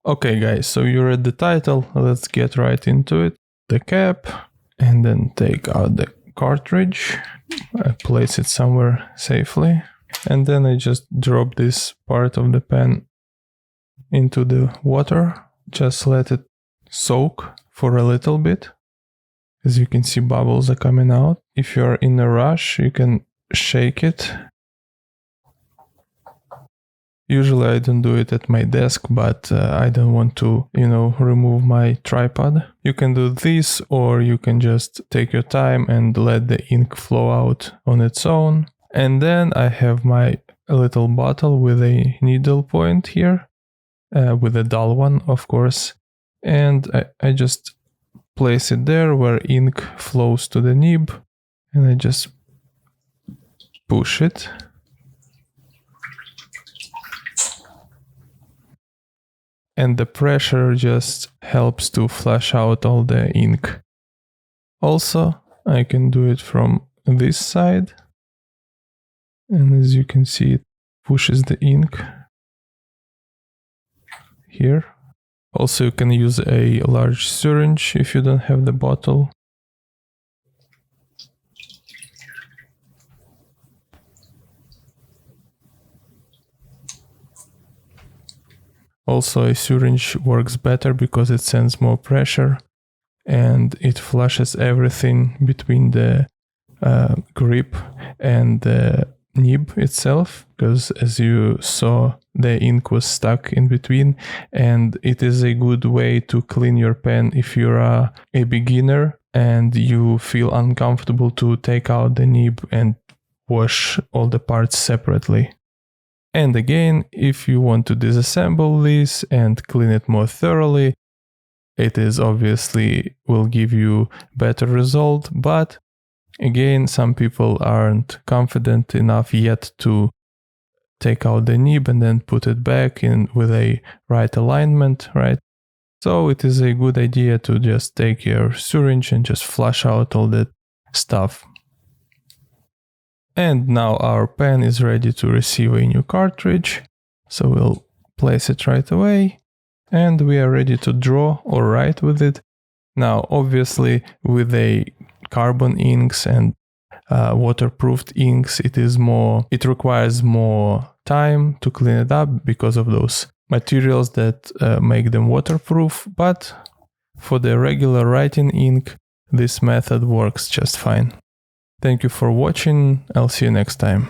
Okay guys, so you read the title, let's get right into it. The cap, and then take out the cartridge, place it somewhere safely, and then I just drop this part of the pen into the water. Just let it soak for a little bit. As you can see, bubbles are coming out. If you're in a rush, you can shake it. Usually I don't do it at my desk, but I don't want to, remove my tripod. You can do this, or you can just take your time and let the ink flow out on its own. And then I have my little bottle with a needle point here, with a dull one, of course. And I just place it there where ink flows to the nib, and I just push it. And the pressure just helps to flush out all the ink. Also, I can do it from this side. And as you can see, it pushes the ink here. Also, you can use a large syringe if you don't have the bottle. Also, a syringe works better because it sends more pressure and it flushes everything between the grip and the nib itself, because as you saw, the ink was stuck in between, and it is a good way to clean your pen if you're a beginner and you feel uncomfortable to take out the nib and wash all the parts separately. And again, if you want to disassemble this and clean it more thoroughly, it is obviously will give you better result, but again, some people aren't confident enough yet to take out the nib and then put it back in with a right alignment, right? So it is a good idea to just take your syringe and just flush out all that stuff. And now our pen is ready to receive a new cartridge. So we'll place it right away. And we are ready to draw or write with it. Now, obviously, with a carbon inks and waterproofed inks, it requires more time to clean it up because of those materials that make them waterproof. But for the regular writing ink, this method works just fine. Thank you for watching. I'll see you next time.